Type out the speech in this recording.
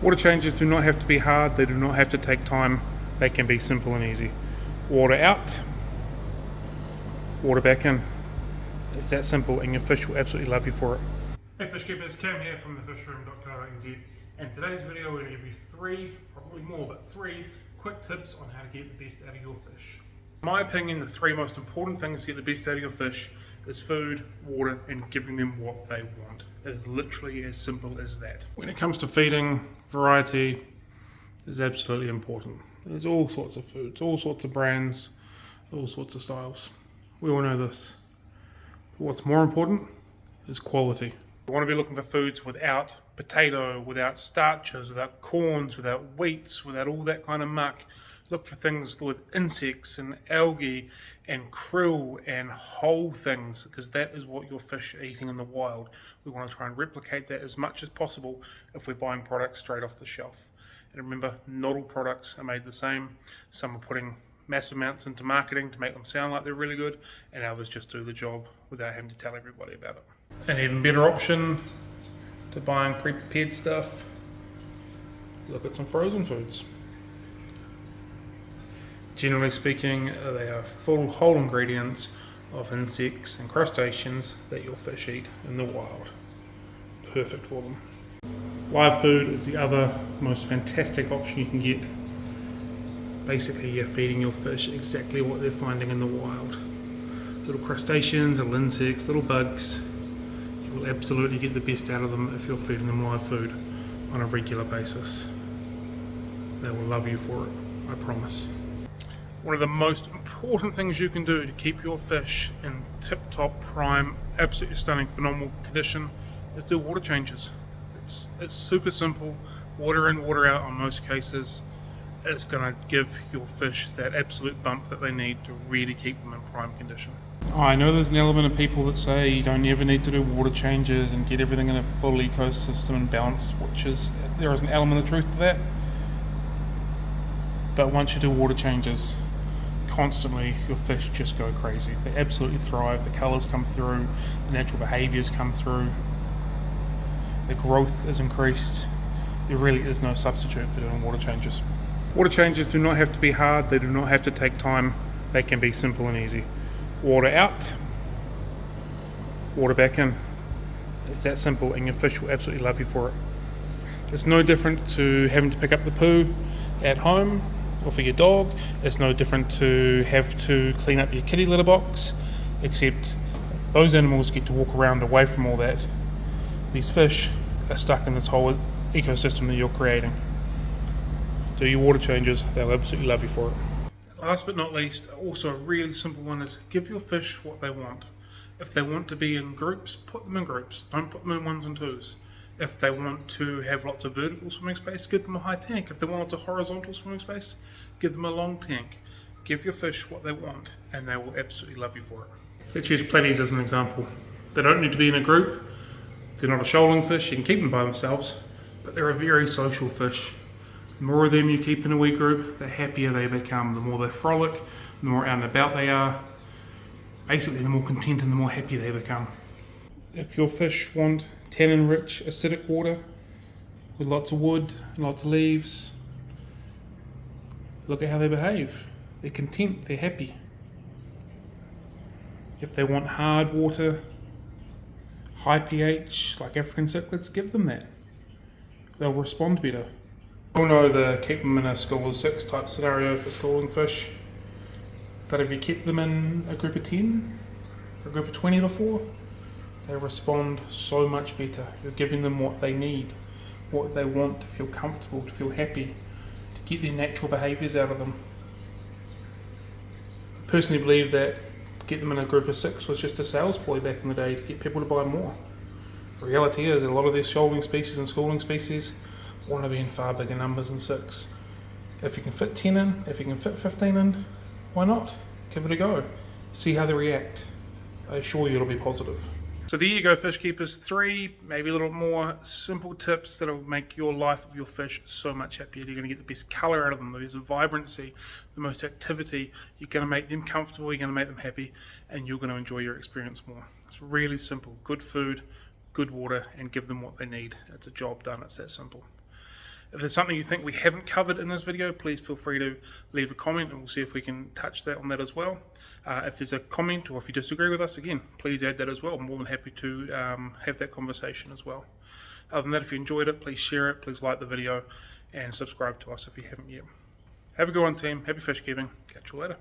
Water changes do not have to be hard, they do not have to take time, they can be simple and easy. Water out, water back in. It's that simple, and your fish will absolutely love you for it. Hey fish keepers, Cam here from thefishroom.co.nz, and today's video we're going to give you three quick tips on how to get the best out of your fish. In my opinion, the three most important things to get the best out of your fish is food, water, and giving them what they want. It is literally as simple as that. When it comes to feeding, variety is absolutely important. There's all sorts of foods, all sorts of brands, all sorts of styles. We all know this. But what's more important is quality. You want to be looking for foods without potato, without starches, without corns, without wheats, without all that kind of muck. Look for things with insects and algae and krill and whole things, because that is what your fish are eating in the wild. We want to try and replicate that as much as possible if we're buying products straight off the shelf. And remember, not all products are made the same. Some are putting massive amounts into marketing to make them sound like they're really good, and others just do the job without having to tell everybody about it. An even better option to buying pre-prepared stuff, look at some frozen foods. Generally speaking, they are full whole ingredients of insects and crustaceans that your fish eat in the wild. Perfect for them. Live food is the other most fantastic option you can get. Basically, you're feeding your fish exactly what they're finding in the wild. Little crustaceans, little insects, little bugs. You will absolutely get the best out of them if you're feeding them live food on a regular basis. They will love you for it, I promise. One of the most important things you can do to keep your fish in tip-top, prime, absolutely stunning, phenomenal condition is do water changes. It's super simple. Water in, water out on most cases. It's going to give your fish that absolute bump that they need to really keep them in prime condition. I know there's an element of people that say you don't ever need to do water changes and get everything in a full ecosystem and balance, there is an element of truth to that. But once you do water changes constantly, your fish just go crazy. They absolutely thrive. The colours come through, the natural behaviours come through, the growth is increased. There really is no substitute for doing water changes. Water changes do not have to be hard, they do not have to take time, they can be simple and easy. Water out, water back in. It's that simple, and your fish will absolutely love you for it. It's no different to having to pick up the poo at home or for your dog. It's no different to have to clean up your kitty litter box, except those animals get to walk around away from all that. These fish are stuck in this whole ecosystem that you're creating. Do your water changes, they'll absolutely love you for it. Last but not least, also a really simple one is give your fish what they want. If they want to be in groups, put them in groups. Don't put them in ones and twos. If they want to have lots of vertical swimming space, give them a high tank. If they want lots of horizontal swimming space, give them a long tank. Give your fish what they want, and they will absolutely love you for it. Let's use platies as an example. They don't need to be in a group. They're not a shoaling fish, you can keep them by themselves, but they're a very social fish. The more of them you keep in a wee group, the happier they become. The more they frolic, the more out and about they are. Basically, the more content and the more happy they become. If your fish want tannin-rich acidic water with lots of wood and lots of leaves, look at how they behave. They're content, they're happy. If they want hard water, high pH, like African cichlids, give them that. They'll respond better. We all know the keep them in a school of 6 type scenario for schooling fish. But if you keep them in a group of 10, or a group of 20 before, they respond so much better. You're giving them what they need, what they want to feel comfortable, to feel happy, to get their natural behaviours out of them. I personally believe that get them in a group of 6 was just a sales ploy back in the day to get people to buy more. The reality is that a lot of these shoaling species and schooling species want to be in far bigger numbers than 6. If you can fit 10 in, if you can fit 15 in, why not? Give it a go. See how they react. I assure you it'll be positive. So there you go, fish keepers. 3, maybe a little more simple tips that'll make your life of your fish so much happier. You're going to get the best colour out of them, the best vibrancy, the most activity. You're going to make them comfortable, you're going to make them happy, and you're going to enjoy your experience more. It's really simple. Good food, good water, and give them what they need. It's a job done. It's that simple. If there's something you think we haven't covered in this video, please feel free to leave a comment and we'll see if we can touch that on that as well. If there's a comment or if you disagree with us, again, please add that as well. I'm more than happy to have that conversation as well. Other than that, if you enjoyed it, please share it, please like the video, and subscribe to us if you haven't yet. Have a good one, team. Happy fish keeping. Catch you later.